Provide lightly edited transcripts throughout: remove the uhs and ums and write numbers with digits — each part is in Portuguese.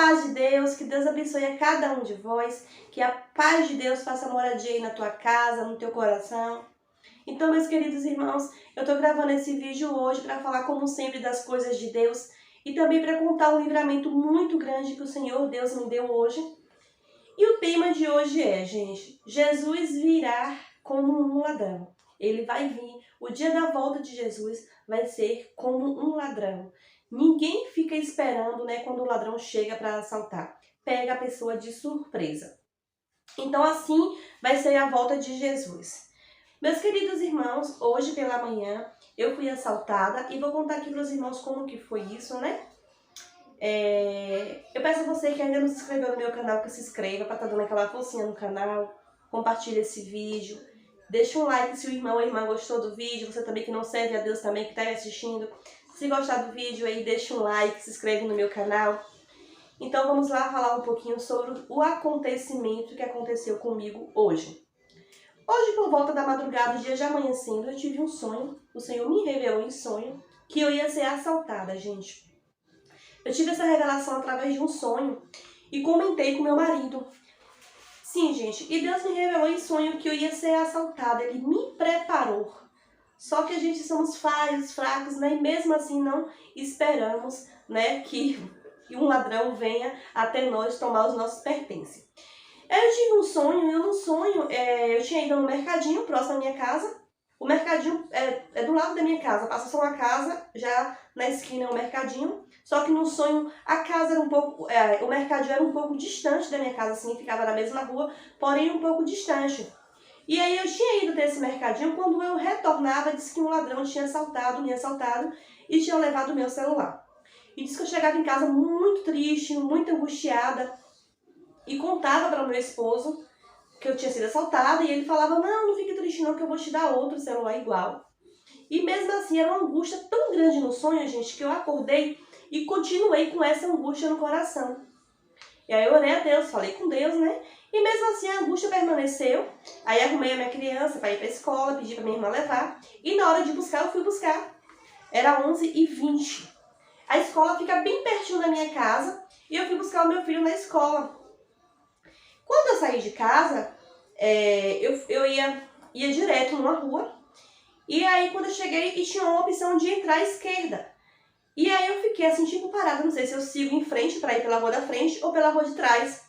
paz de Deus, que Deus abençoe a cada um de vós, que a paz de Deus faça moradia aí na tua casa, no teu coração. Então, meus queridos irmãos, eu estou gravando esse vídeo hoje para falar, como sempre, das coisas de Deus e também para contar um livramento muito grande que o Senhor Deus me deu hoje. E o tema de hoje é, gente, Jesus virá como um ladrão. Ele vai vir, o dia da volta de Jesus vai ser como um ladrão. Ninguém fica esperando, né, quando o ladrão chega para assaltar. Pega a pessoa de surpresa. Então assim vai ser a volta de Jesus. Meus queridos irmãos, hoje pela manhã eu fui assaltada e vou contar aqui para os irmãos como que foi isso, né? Eu peço a você que ainda não se inscreveu no meu canal, que se inscreva para estar dando aquela forcinha no canal, compartilhe esse vídeo, deixa um like se o irmão ou a irmã gostou do vídeo, você também que não serve a Deus também, que está me assistindo, se gostar do vídeo aí, deixa um like, se inscreve no meu canal. Então vamos lá falar um pouquinho sobre o acontecimento que aconteceu comigo hoje. Hoje, por volta da madrugada, o dia já amanhecendo, eu tive um sonho, o Senhor me revelou em sonho que eu ia ser assaltada, gente. Eu tive essa revelação através de um sonho e comentei com meu marido. Sim, gente, e Deus me revelou em sonho que eu ia ser assaltada. Ele me preparou. Só que a gente somos falhos, fracos, né? E mesmo assim não esperamos, né, que um ladrão venha até nós tomar os nossos pertences. Eu tive um sonho, e no sonho eu tinha ido no mercadinho próximo da minha casa. O mercadinho é do lado da minha casa, passa só uma casa, já na esquina é um mercadinho. Só que no sonho a casa era um pouco, o mercadinho era um pouco distante da minha casa, assim, ficava na mesma rua, porém um pouco distante. E aí eu tinha ido desse mercadinho, quando eu retornava, disse que um ladrão me assaltado e tinha levado o meu celular. E disse que eu chegava em casa muito triste, muito angustiada, e contava para o meu esposo que eu tinha sido assaltada, e ele falava, não fique triste não, que eu vou te dar outro celular igual. E mesmo assim, era uma angústia tão grande no sonho, gente, que eu acordei e continuei com essa angústia no coração. E aí eu orei a Deus, falei com Deus, né? E mesmo assim a angústia permaneceu. Aí arrumei a minha criança para ir para a escola, pedi para minha irmã levar. E na hora de buscar, eu fui buscar. Era 11h20. A escola fica bem pertinho da minha casa e eu fui buscar o meu filho na escola. Quando eu saí de casa, eu ia direto numa rua. E aí quando eu cheguei, e tinha uma opção de entrar à esquerda. E aí eu fiquei assim, tipo, parada, não sei se eu sigo em frente para ir pela rua da frente ou pela rua de trás.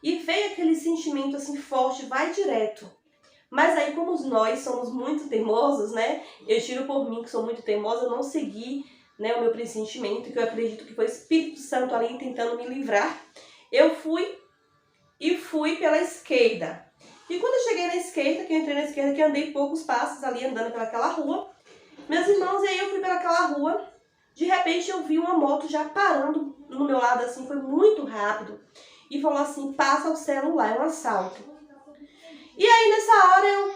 E veio aquele sentimento assim forte, vai direto. Mas aí como nós somos muito teimosos, né? Eu tiro por mim que sou muito teimosa, eu não segui, né, o meu pressentimento, que eu acredito que foi o Espírito Santo ali tentando me livrar. Eu fui pela esquerda. E quando eu cheguei na esquerda, que eu entrei na esquerda, que eu andei poucos passos ali andando pelaquela rua, meus irmãos, e aí eu fui pelaquela rua, de repente eu vi uma moto já parando no meu lado assim, foi muito rápido, e falou assim, passa o celular, é um assalto. E aí nessa hora eu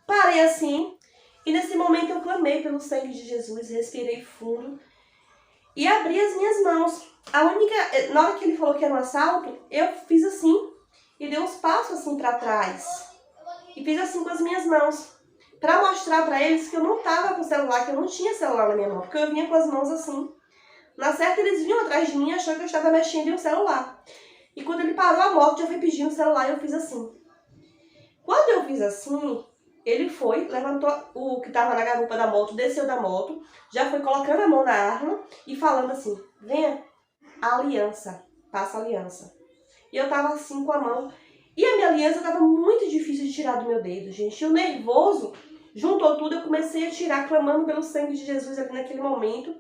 parei assim, e nesse momento eu clamei pelo sangue de Jesus, respirei fundo, e abri as minhas mãos. Na hora que ele falou que era um assalto, eu fiz assim, e dei uns passos assim para trás. E fiz assim com as minhas mãos. Para mostrar para eles que eu não tava com celular, que eu não tinha celular na minha mão. Porque eu vinha com as mãos assim. Na certa eles vinham atrás de mim achando que eu estava mexendo em um celular. E quando ele parou a moto, já foi pedindo o celular e eu fiz assim. Quando eu fiz assim, ele foi, levantou o que estava na garupa da moto, desceu da moto, já foi colocando a mão na arma e falando assim, venha, aliança, passa a aliança. E eu tava assim com a mão. E a minha aliança tava muito difícil de tirar do meu dedo, gente. E o nervoso juntou tudo, eu comecei a tirar, clamando pelo sangue de Jesus ali naquele momento.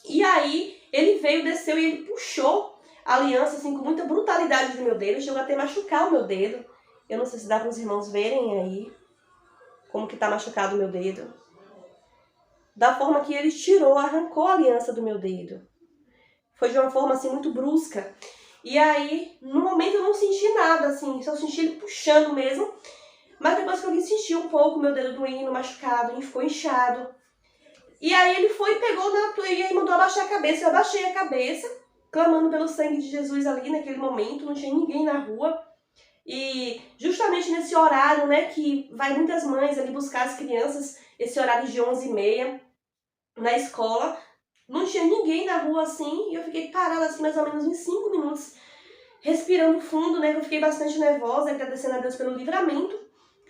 E aí ele veio, desceu e ele puxou a aliança assim com muita brutalidade do meu dedo. Chegou até machucar o meu dedo. Eu não sei se dá para os irmãos verem aí como que tá machucado o meu dedo. Da forma que ele tirou, arrancou a aliança do meu dedo. Foi de uma forma assim muito brusca. E aí, no momento eu não senti nada, assim, só senti ele puxando mesmo. Mas depois que eu senti um pouco meu dedo doendo, machucado, e ficou inchado. E aí ele foi, pegou e aí mandou abaixar a cabeça. Eu abaixei a cabeça, clamando pelo sangue de Jesus ali naquele momento, não tinha ninguém na rua. E justamente nesse horário, né, que vai muitas mães ali buscar as crianças, esse horário de 11h30 na escola, Não tinha ninguém na rua assim, e eu fiquei parada assim mais ou menos uns 5 minutos, respirando fundo, né? Eu fiquei bastante nervosa, agradecendo a Deus pelo livramento.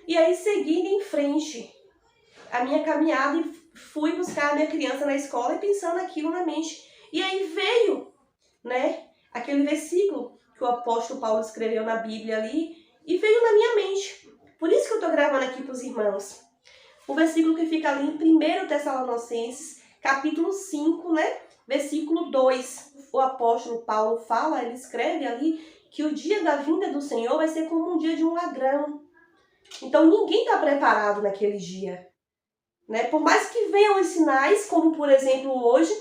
E aí, seguindo em frente a minha caminhada, e fui buscar a minha criança na escola e pensando aquilo na mente. E aí veio, né, aquele versículo que o apóstolo Paulo escreveu na Bíblia ali, e veio na minha mente. Por isso que eu estou gravando aqui para os irmãos. O versículo que fica ali em 1 Tessalonicenses, capítulo 5, né, versículo 2. O apóstolo Paulo fala, ele escreve ali, que o dia da vinda do Senhor vai ser como um dia de um ladrão. Então ninguém está preparado naquele dia, né? Por mais que venham os sinais, como por exemplo hoje,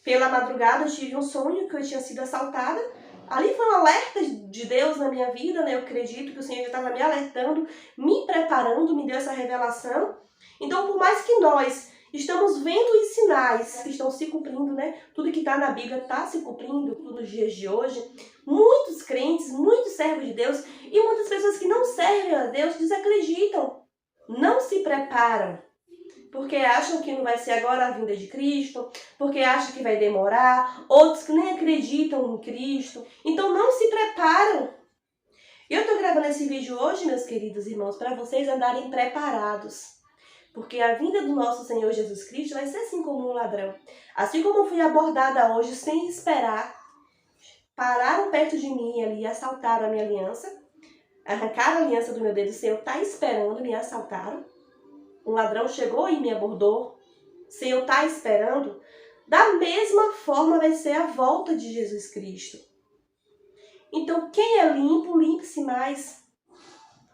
pela madrugada eu tive um sonho que eu tinha sido assaltada. Ali foi um alerta de Deus na minha vida, né? Eu acredito que o Senhor já estava me alertando, me preparando, me deu essa revelação. Então, por mais que nós estamos vendo os sinais que estão se cumprindo, né? Tudo que está na Bíblia está se cumprindo nos dias de hoje. Muitos crentes, muitos servos de Deus e muitas pessoas que não servem a Deus desacreditam, não se preparam. Porque acham que não vai ser agora a vinda de Cristo, porque acham que vai demorar, outros que nem acreditam em Cristo, então não se preparam. Eu estou gravando esse vídeo hoje, meus queridos irmãos, para vocês andarem preparados. Porque a vinda do nosso Senhor Jesus Cristo vai ser assim como um ladrão. Assim como eu fui abordada hoje sem esperar, pararam perto de mim ali e assaltaram a minha aliança, arrancaram a aliança do meu dedo, o Senhor está esperando, me assaltaram. Um ladrão chegou e me abordou, o Senhor está esperando. Da mesma forma vai ser a volta de Jesus Cristo. Então, quem é limpo, limpe-se mais.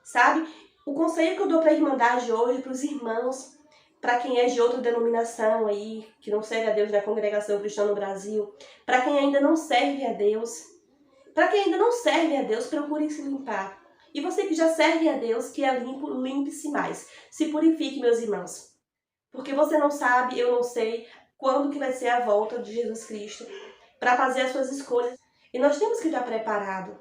Sabe? O conselho que eu dou para a Irmandade hoje, para os irmãos, para quem é de outra denominação aí, que não serve a Deus da Congregação Cristã no Brasil, para quem ainda não serve a Deus, procure se limpar. E você que já serve a Deus, que é limpo, limpe-se mais. Se purifique, meus irmãos. Porque você não sabe, eu não sei, quando que vai ser a volta de Jesus Cristo para fazer as suas escolhas. E nós temos que estar preparados.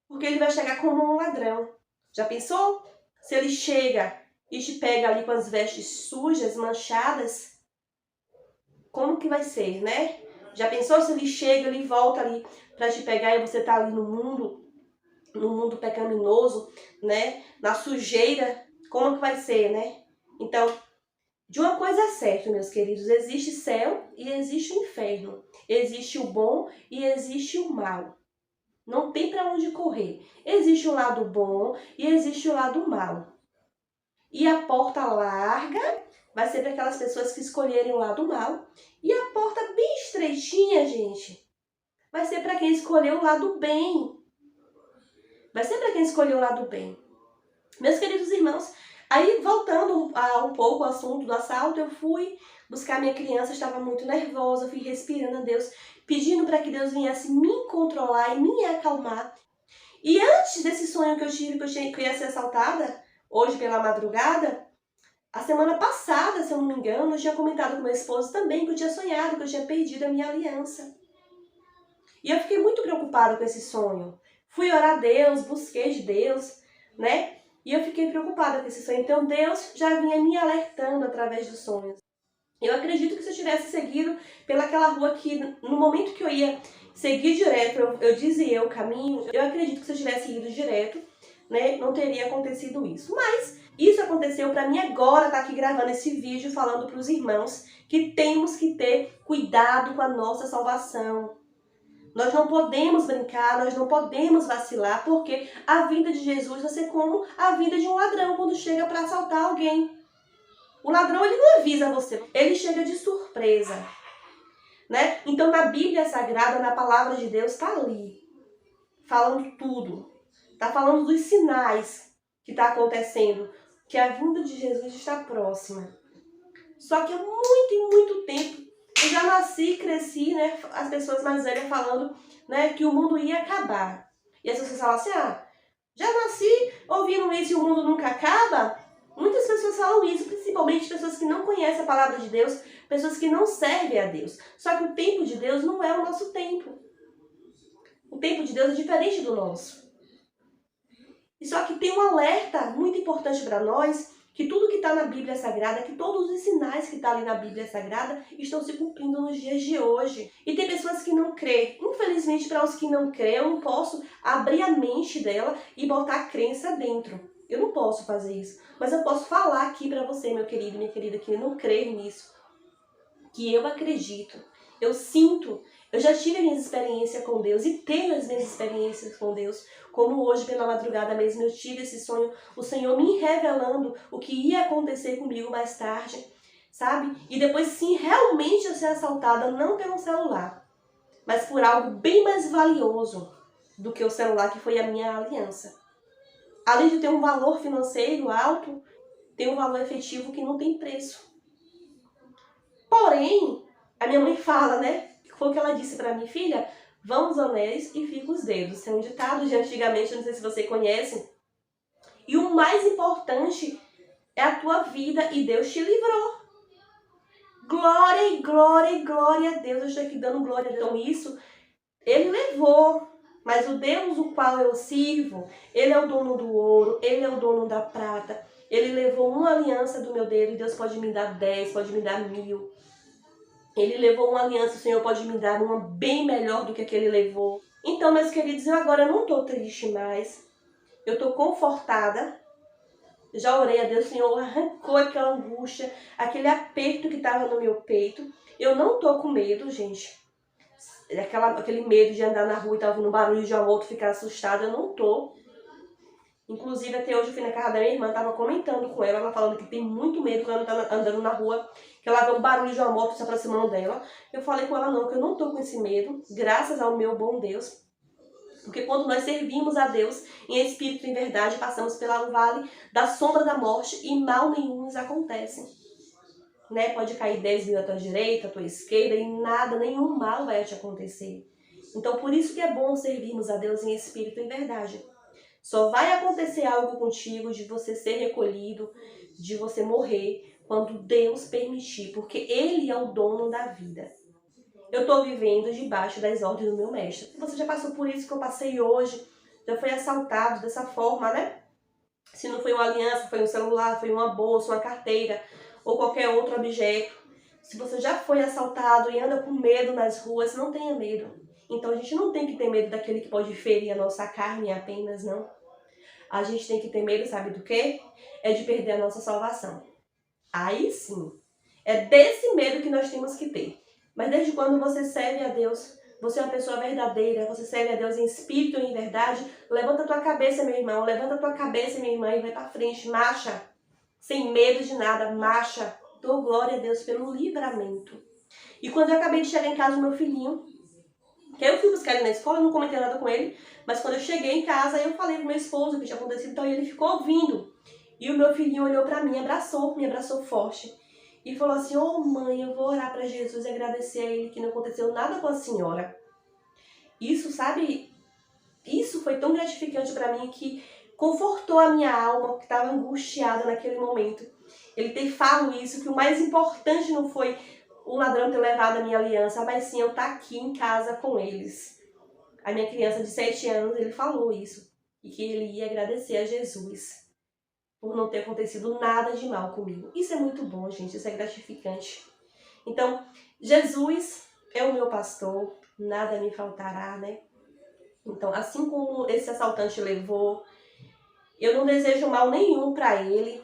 Porque ele vai chegar como um ladrão. Já pensou? Se ele chega e te pega ali com as vestes sujas, manchadas, como que vai ser, né? Já pensou se ele chega, ele volta ali para te pegar e você tá ali no mundo pecaminoso, né? Na sujeira, como que vai ser, né? Então, de uma coisa é certa, meus queridos, existe céu e existe o inferno. Existe o bom e existe o mal. Não tem para onde correr. Existe o lado bom e existe o lado mal. E a porta larga vai ser para aquelas pessoas que escolherem o lado mal. E a porta bem estreitinha, gente, vai ser para quem escolheu o lado bem. Vai ser para quem escolheu o lado bem. Meus queridos irmãos, aí voltando um pouco ao assunto do assalto, eu fui buscar minha criança, estava muito nervosa, fui respirando a Deus, pedindo para que Deus viesse me controlar e me acalmar. E antes desse sonho que eu tive, que eu ia ser assaltada, hoje pela madrugada, a semana passada, se eu não me engano, eu tinha comentado com meu esposo também que eu tinha sonhado, que eu tinha perdido a minha aliança. E eu fiquei muito preocupada com esse sonho. Fui orar a Deus, busquei de Deus, né? E eu fiquei preocupada com esse sonho. Então Deus já vinha me alertando através dos sonhos. Eu acredito que se eu tivesse seguido pelaquela rua que, no momento que eu ia seguir direto, eu dizia o caminho, eu acredito que se eu tivesse ido direto, né, não teria acontecido isso. Mas isso aconteceu para mim agora, estar aqui gravando esse vídeo, falando para os irmãos que temos que ter cuidado com a nossa salvação. Nós não podemos brincar, nós não podemos vacilar, porque a vinda de Jesus vai ser como a vinda de um ladrão quando chega para assaltar alguém. O ladrão, ele não avisa você, ele chega de surpresa, né? Então, na Bíblia Sagrada, na Palavra de Deus, está ali, falando tudo. Está falando dos sinais que está acontecendo, que a vinda de Jesus está próxima. Só que há muito e muito tempo, eu já nasci, cresci, né? As pessoas mais velhas falando, né, que o mundo ia acabar. E as pessoas falam assim, já nasci ouvindo isso e o mundo nunca acaba? Muitas pessoas falam isso, principalmente pessoas que não conhecem a palavra de Deus, pessoas que não servem a Deus. Só que o tempo de Deus não é o nosso tempo. O tempo de Deus é diferente do nosso. E só que tem um alerta muito importante para nós, que tudo que está na Bíblia Sagrada, que todos os sinais que estão ali na Bíblia Sagrada estão se cumprindo nos dias de hoje. E tem pessoas que não creem. Infelizmente, para os que não creem, eu não posso abrir a mente dela e botar a crença dentro. Eu não posso fazer isso. Mas eu posso falar aqui para você, meu querido, minha querida, que não crê nisso. Que eu acredito, eu sinto, eu já tive a minha experiência com Deus e tenho as minhas experiências com Deus, como hoje pela madrugada mesmo eu tive esse sonho, o Senhor me revelando o que ia acontecer comigo mais tarde, sabe? E depois sim, realmente eu ser assaltada não pelo celular, mas por algo bem mais valioso do que o celular, que foi a minha aliança. Além de ter um valor financeiro alto, tem um valor efetivo que não tem preço. Porém, a minha mãe fala, né? Foi o que ela disse pra mim, filha, vão os anéis e fica os dedos. Isso é um ditado de antigamente, não sei se você conhece. E o mais importante é a tua vida e Deus te livrou. Glória e glória e glória a Deus. Eu estou aqui dando glória a Deus. Então isso, Ele levou. Mas o Deus o qual eu sirvo, Ele é o dono do ouro, Ele é o dono da prata. Ele levou uma aliança do meu dedo e Deus pode me dar 10, pode me dar 1000. Ele levou uma aliança, o Senhor pode me dar uma bem melhor do que Ele levou. Então, meus queridos, eu agora não estou triste mais. Eu estou confortada. Já orei a Deus, o Senhor arrancou aquela angústia, aquele aperto que estava no meu peito. Eu não estou com medo, gente. Aquele medo de andar na rua e estar ouvindo um barulho de uma moto, ficar assustada, eu não estou. Inclusive, até hoje eu fui na casa da minha irmã, estava comentando com ela, ela falando que tem muito medo quando ela está andando na rua, que ela vê um barulho de uma moto se aproximando dela. Eu falei com ela não, que eu não estou com esse medo, graças ao meu bom Deus. Porque quando nós servimos a Deus em espírito e em verdade, passamos pelo vale da sombra da morte e mal nenhum nos acontece. Né? Pode cair 10 mil à tua direita, à tua esquerda e nada, nenhum mal vai te acontecer. Então, por isso que é bom servirmos a Deus em espírito e em verdade. Só vai acontecer algo contigo de você ser recolhido, de você morrer, quando Deus permitir, porque Ele é o dono da vida. Eu estou vivendo debaixo das ordens do meu mestre. Você já passou por isso que eu passei hoje, já foi assaltado dessa forma, né? Se não foi uma aliança, foi um celular, foi uma bolsa, uma carteira ou qualquer outro objeto. Se você já foi assaltado e anda com medo nas ruas, não tenha medo. Então a gente não tem que ter medo daquele que pode ferir a nossa carne apenas, não. A gente tem que ter medo, sabe do quê? É de perder a nossa salvação. Aí sim, é desse medo que nós temos que ter. Mas desde quando você serve a Deus, você é uma pessoa verdadeira, você serve a Deus em espírito e em verdade, levanta a tua cabeça, meu irmão, levanta a tua cabeça, minha irmã, e vai pra frente, marcha, sem medo de nada, marcha. Dou glória a Deus pelo livramento. E quando eu acabei de chegar em casa, o meu filhinho, que eu fui buscar ele na escola, eu não comentei nada com ele, mas quando eu cheguei em casa, eu falei pro meu esposo o que tinha acontecido, então ele ficou ouvindo. E o meu filhinho olhou pra mim, me abraçou forte. E falou assim, ô mãe, eu vou orar pra Jesus e agradecer a Ele que não aconteceu nada com a senhora. Isso, sabe, isso foi tão gratificante pra mim que confortou a minha alma, que estava angustiada naquele momento. Ele tem falado isso, que o mais importante não foi o ladrão ter levado a minha aliança, mas sim eu estar aqui em casa com eles. A minha criança de 7 anos, ele falou isso. E que ele ia agradecer a Jesus por não ter acontecido nada de mal comigo. Isso é muito bom, gente. Isso é gratificante. Então, Jesus é o meu pastor. Nada me faltará, né? Então, assim como esse assaltante levou, eu não desejo mal nenhum para ele,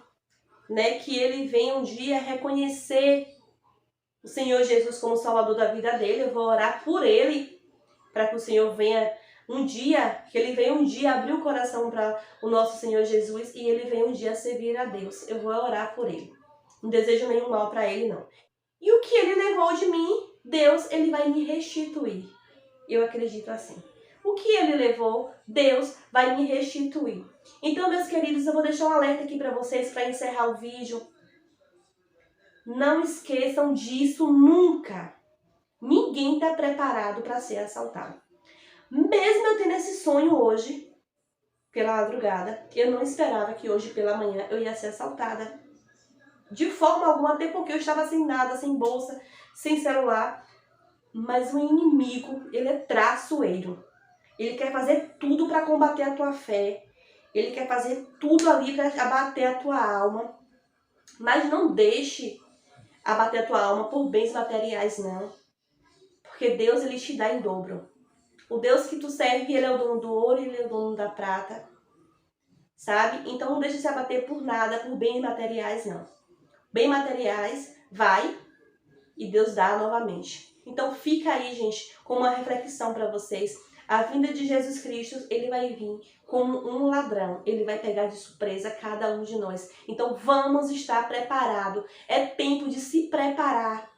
né? Que ele venha um dia reconhecer o Senhor Jesus como Salvador da vida dele. Eu vou orar por ele, para que o Senhor venha um dia, que ele venha um dia abrir o coração para o nosso Senhor Jesus e ele venha um dia servir a Deus. Eu vou orar por ele. Não desejo nenhum mal para ele, não. E o que ele levou de mim, Deus, ele vai me restituir. Eu acredito assim. O que ele levou, Deus vai me restituir. Então, meus queridos, eu vou deixar um alerta aqui para vocês para encerrar o vídeo. Não esqueçam disso nunca. Ninguém está preparado para ser assaltado. Mesmo eu tendo esse sonho hoje, pela madrugada, eu não esperava que hoje pela manhã eu ia ser assaltada. De forma alguma, até porque eu estava sem nada, sem bolsa, sem celular. Mas o inimigo, ele é traiçoeiro. Ele quer fazer tudo para combater a tua fé. Ele quer fazer tudo ali para abater a tua alma. Mas não deixe abater a tua alma por bens materiais, não. Porque Deus, ele te dá em dobro. O Deus que tu serve, ele é o dono do ouro e ele é o dono da prata. Sabe? Então não deixe se abater por nada, por bens materiais, não. Bens materiais, vai e Deus dá novamente. Então fica aí, gente, como uma reflexão para vocês. A vinda de Jesus Cristo, ele vai vir como um ladrão. Ele vai pegar de surpresa cada um de nós. Então vamos estar preparados. É tempo de se preparar.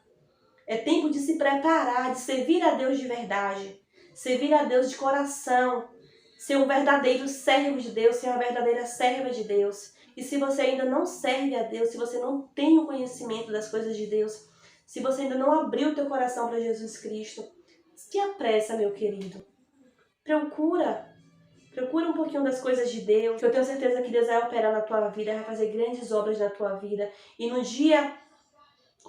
É tempo de se preparar, de servir a Deus de verdade. Servir a Deus de coração. Ser um verdadeiro servo de Deus, ser uma verdadeira serva de Deus. E se você ainda não serve a Deus, se você não tem o conhecimento das coisas de Deus, se você ainda não abriu o teu coração para Jesus Cristo, te apressa, meu querido. Procura um pouquinho das coisas de Deus, que eu tenho certeza que Deus vai operar na tua vida, vai fazer grandes obras na tua vida. E no dia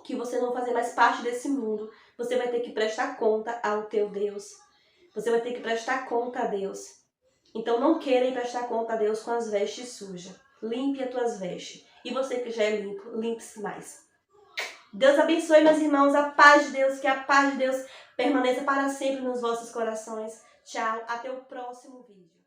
que você não fazer mais parte desse mundo, você vai ter que prestar conta ao teu Deus. Você vai ter que prestar conta a Deus. Então não queira ir prestar conta a Deus com as vestes sujas. Limpe as tuas vestes. E você que já é limpo, limpe-se mais. Deus abençoe, meus irmãos. A paz de Deus, que a paz de Deus permaneça para sempre nos vossos corações. Tchau, até o próximo vídeo.